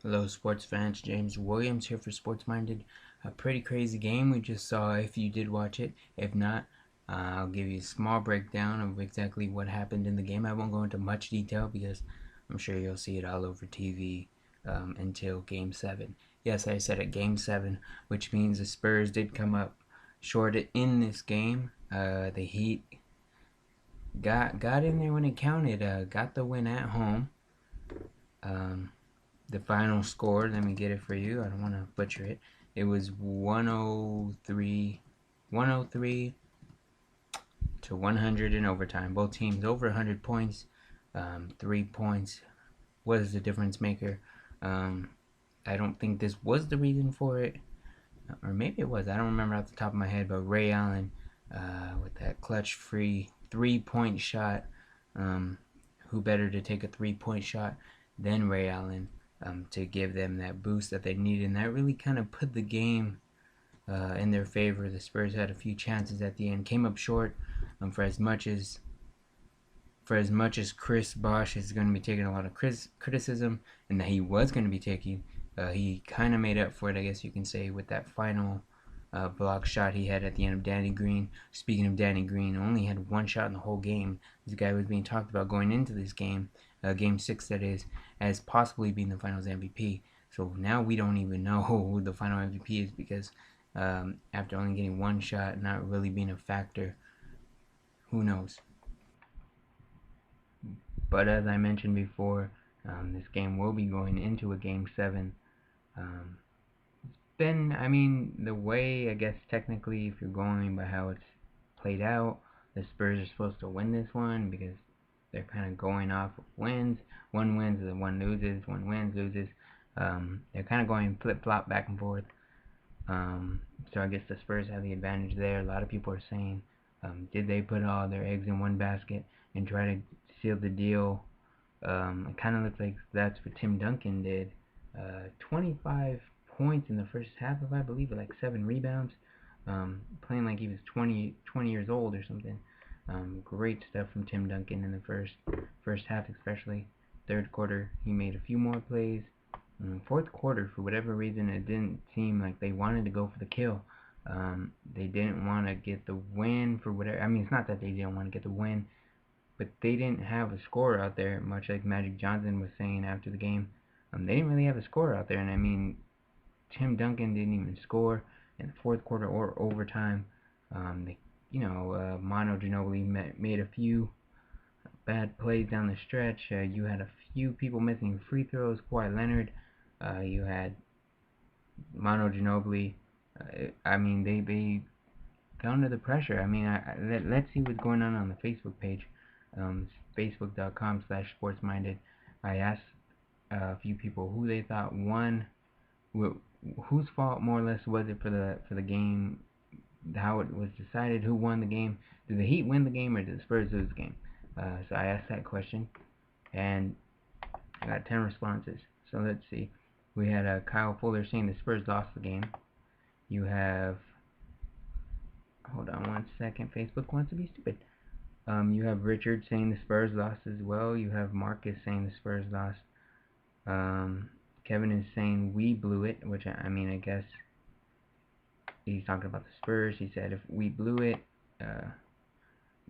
Hello, sports fans. James Williams here for Sports Minded. A pretty crazy game we just saw if you did watch it. If not, I'll give you a small breakdown of exactly what happened in the game. I won't go into much detail because I'm sure you'll see it all over TV until Game 7. Yes, I said it, Game 7, which means the Spurs did come up short in this game. The Heat got in there when it counted, got the win at home. Um, the final score, let me get it for you. I don't want to butcher it. It was 103 to 100 in overtime. Both teams over 100 points. 3 points was the difference maker. I don't think this was the reason for it, or maybe it was. I don't remember off the top of my head, but Ray Allen with that clutch free 3-point shot. Who better to take a 3-point shot than Ray Allen to give them that boost that they needed? And that really kind of put the game in their favor. The Spurs had a few chances at the end, came up short. For as much as Chris Bosh is going to be taking a lot of criticism, and that he was going to be taking, he kind of made up for it, I guess you can say, with that final block shot he had at the end of Danny Green. Speaking of Danny Green, only had one shot in the whole game. This guy was being talked about going into this game, Game 6 that is, as possibly being the Finals MVP. So now we don't even know who the final MVP is because after only getting one shot, not really being a factor, who knows? But as I mentioned before, this game will be going into a Game 7. Um, I mean, the way, I guess, technically, if you're going by how it's played out, the Spurs are supposed to win this one because they're kind of going off of wins. One wins and one loses. One wins, loses. They're kind of going flip-flop back and forth. So I guess the Spurs have the advantage there. A lot of people are saying, did they put all their eggs in one basket and try to seal the deal? It kind of looks like that's what Tim Duncan did. 25 points in the first half, if I believe, with like 7 rebounds. Playing like he was 20 years old or something. Great stuff from Tim Duncan in the first half, especially. Third quarter, he made a few more plays. Fourth quarter, for whatever reason, it didn't seem like they wanted to go for the kill. They didn't want to get the win for whatever. I mean, it's not that they didn't want to get the win, but they didn't have a score out there, much like Magic Johnson was saying after the game. They didn't really have a score out there, and I mean, Tim Duncan didn't even score in the fourth quarter or overtime. Mono Ginobili made a few bad plays down the stretch. You had a few people missing free throws. Kawhi Leonard. You had Mono Ginobili. I mean, they got under the pressure. I mean, let's see what's going on the Facebook page, facebook.com/sportsminded. I asked a few people who they thought won, whose fault more or less was it for the game, how it was decided, who won the game. Did the Heat win the game or did the Spurs lose the game? So I asked that question, and I got 10 responses. So let's see. We had Kyle Fuller saying the Spurs lost the game. You have, hold on one second, Facebook wants to be stupid. You have Richard saying the Spurs lost as well. You have Marcus saying the Spurs lost. Kevin is saying we blew it, which I mean, I guess he's talking about the Spurs. He said if we blew it,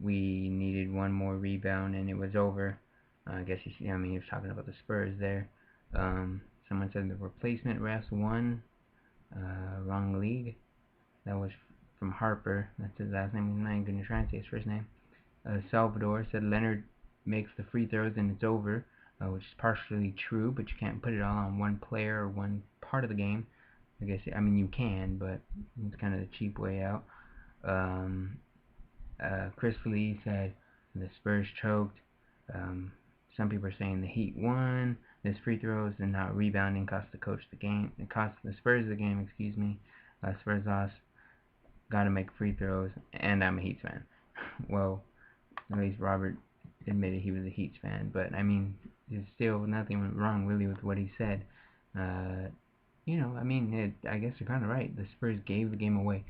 we needed one more rebound and it was over. I guess he was talking about the Spurs there. Someone said the replacement refs won. Wrong league. That was from Harper. That's his last name. I'm not even going to try and say his first name. Salvador said Leonard makes the free throws and it's over, which is partially true, but you can't put it all on one player or one part of the game. I guess, I mean, you can, but it's kind of the cheap way out. Chris Lee said the Spurs choked. Some people are saying the Heat won. This free throws and not rebounding cost the coach the game. It cost the Spurs the game, excuse me. Spurs lost. Got to make free throws, and I'm a Heat fan. Well, at least Robert admitted he was a Heat fan, but I mean, there's still nothing wrong really with what he said. I guess they're kind of right. The Spurs gave the game away.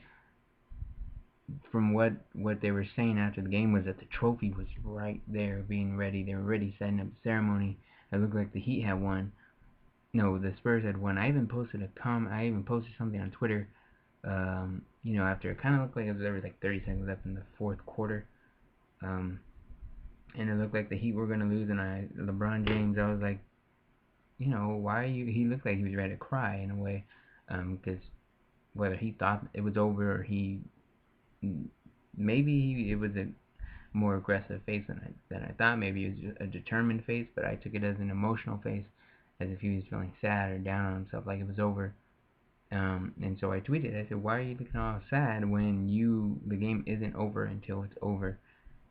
From what they were saying after the game was that the trophy was right there, being ready. They were ready setting up the ceremony. It looked like the Heat had won. No, the Spurs had won. I even posted something on Twitter. After it kind of looked like there was like 30 seconds left in the fourth quarter. Um, and it looked like the Heat were gonna lose, and LeBron James, I was like, why are you? He looked like he was ready to cry in a way, because whether he thought it was over or it was a more aggressive face than I thought. Maybe it was just a determined face, but I took it as an emotional face, as if he was feeling sad or down on himself, like it was over. And so I tweeted. I said, "Why are you looking all sad when the game isn't over until it's over?"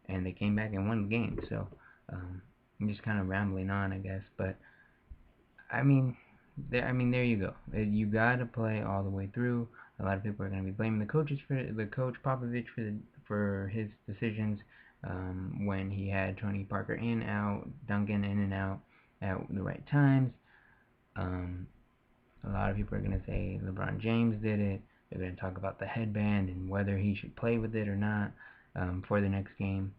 And they came back and won the game. So I'm just kind of rambling on, I guess. But there you go. You gotta play all the way through. A lot of people are gonna be blaming the coach Popovich for his decisions when he had Tony Parker in, out, Duncan in and out at the right times. Um, a lot of people are gonna say LeBron James did it. They're gonna talk about the headband and whether he should play with it or not for the next game.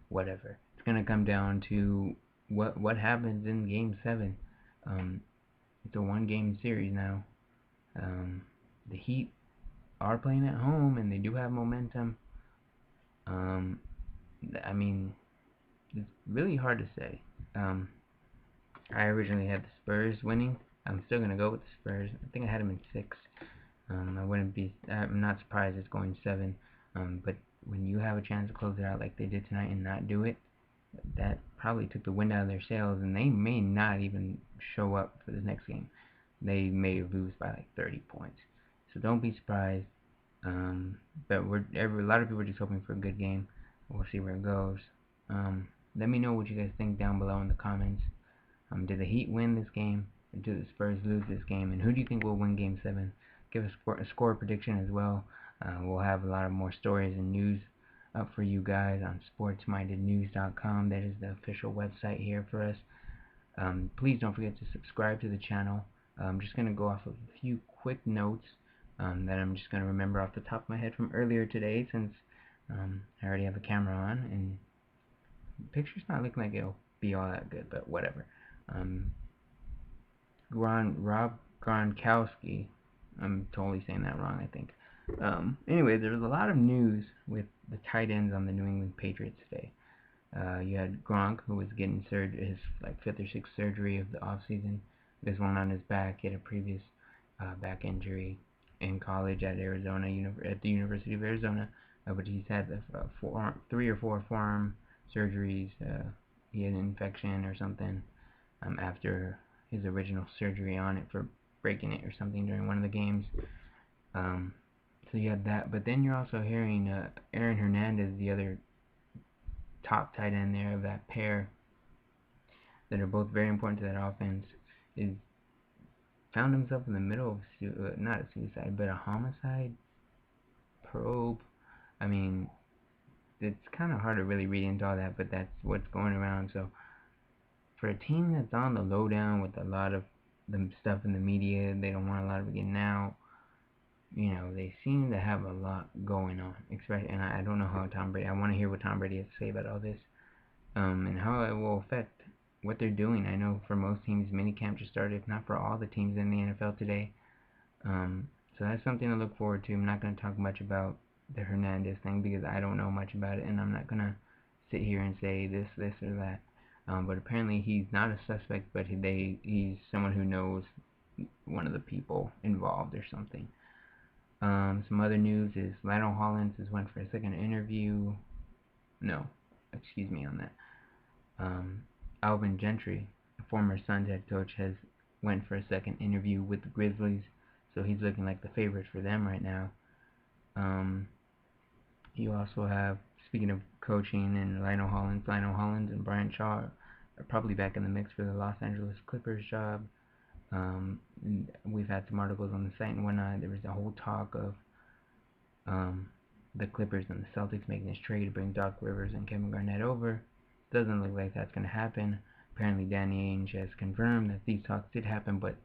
Whatever. It's gonna come down to what happens in Game 7. It's a one-game series now. The Heat are playing at home, and they do have momentum. Um, it's really hard to say. I originally had the Spurs winning. I'm still gonna go with the Spurs. I think I had them in 6. I'm not surprised it's going 7. But when you have a chance to close it out like they did tonight and not do it, that probably took the wind out of their sails, and they may not even show up for the next game. They may lose by like 30 points. So don't be surprised. But a lot of people are just hoping for a good game. We'll see where it goes. Let me know what you guys think down below in the comments. Did the Heat win this game? Or did the Spurs lose this game? And who do you think will win Game 7? Give a score prediction as well. We'll have a lot of more stories and news up for you guys on sportsmindednews.com. That is the official website here for us. Please don't forget to subscribe to the channel. I'm just going to go off of a few quick notes that I'm just going to remember off the top of my head from earlier today, since I already have a camera on and the picture's not looking like it'll be all that good, but whatever. Rob Gronkowski, I'm totally saying that wrong, I think. Anyway, there was a lot of news with the tight ends on the New England Patriots today. You had Gronk, who was getting his like 5th or 6th surgery of the offseason. This one on his back. He had a previous back injury in college at at the University of Arizona, but he's had 3 or 4 forearm surgeries. He had an infection or something after his original surgery on it for breaking it or something during one of the games. So you had that, but then you're also hearing Aaron Hernandez, the other top tight end there of that pair, that are both very important to that offense, is found himself in the middle of not a suicide, but a homicide probe. I mean, it's kind of hard to really read into all that, but that's what's going around. So for a team that's on the lowdown with a lot of the stuff in the media, they don't want a lot of it getting out. They seem to have a lot going on, especially, and I don't know how Tom Brady. I want to hear what Tom Brady has to say about all this, and how it will affect what they're doing. I know for most teams, minicamp just started, if not for all the teams in the NFL today. So that's something to look forward to. I'm not going to talk much about the Hernandez thing because I don't know much about it, and I'm not going to sit here and say this, or that. But apparently he's not a suspect, but he's someone who knows one of the people involved or something. Some other news is Lionel Hollins has went for a second interview. No, excuse me on that. Alvin Gentry, a former Suns head coach, has went for a second interview with the Grizzlies, so he's looking like the favorite for them right now. You also have, speaking of coaching and Lionel Hollins and Brian Shaw are probably back in the mix for the Los Angeles Clippers job. We've had some articles on the site and whatnot. There was a whole talk of the Clippers and the Celtics making this trade to bring Doc Rivers and Kevin Garnett over. Doesn't look like that's going to happen. Apparently Danny Ainge has confirmed that these talks did happen, but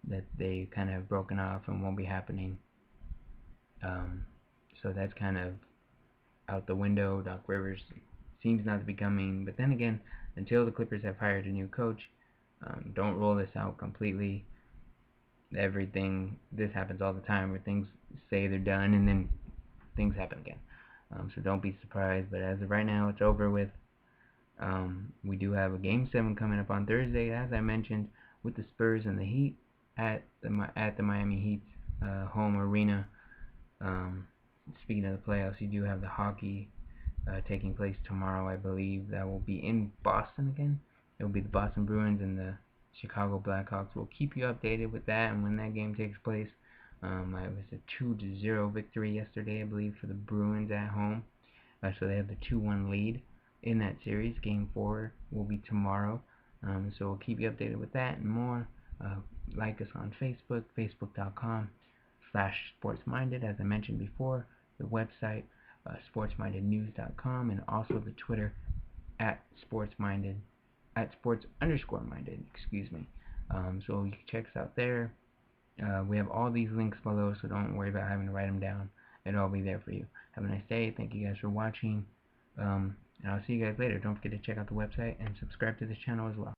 that they kind of have broken off and won't be happening. So that's kind of out the window. Doc Rivers seems not to be coming, but then again, until the Clippers have hired a new coach, don't roll this out completely. everything. This happens all the time where things say they're done and then things happen again. So don't be surprised. But as of right now, it's over with. We do have a Game 7 coming up on Thursday, as I mentioned, with the Spurs and the Heat at the Miami Heat's home arena. Speaking of the playoffs, you do have the hockey taking place tomorrow, I believe. That will be in Boston again. It will be the Boston Bruins and the Chicago Blackhawks. We'll keep you updated with that and when that game takes place. It was a 2-0 victory yesterday, I believe, for the Bruins at home. So they have the 2-1 lead in that series. Game 4 will be tomorrow. So we'll keep you updated with that and more. Like us on Facebook, facebook.com/sportsminded, as I mentioned before. The website, sportsmindednews.com, and also the Twitter at sports_minded, excuse me. So you can check us out there. We have all these links below, so don't worry about having to write them down. It'll all be there for you. Have a nice day. Thank you guys for watching. And I'll see you guys later. Don't forget to check out the website and subscribe to this channel as well.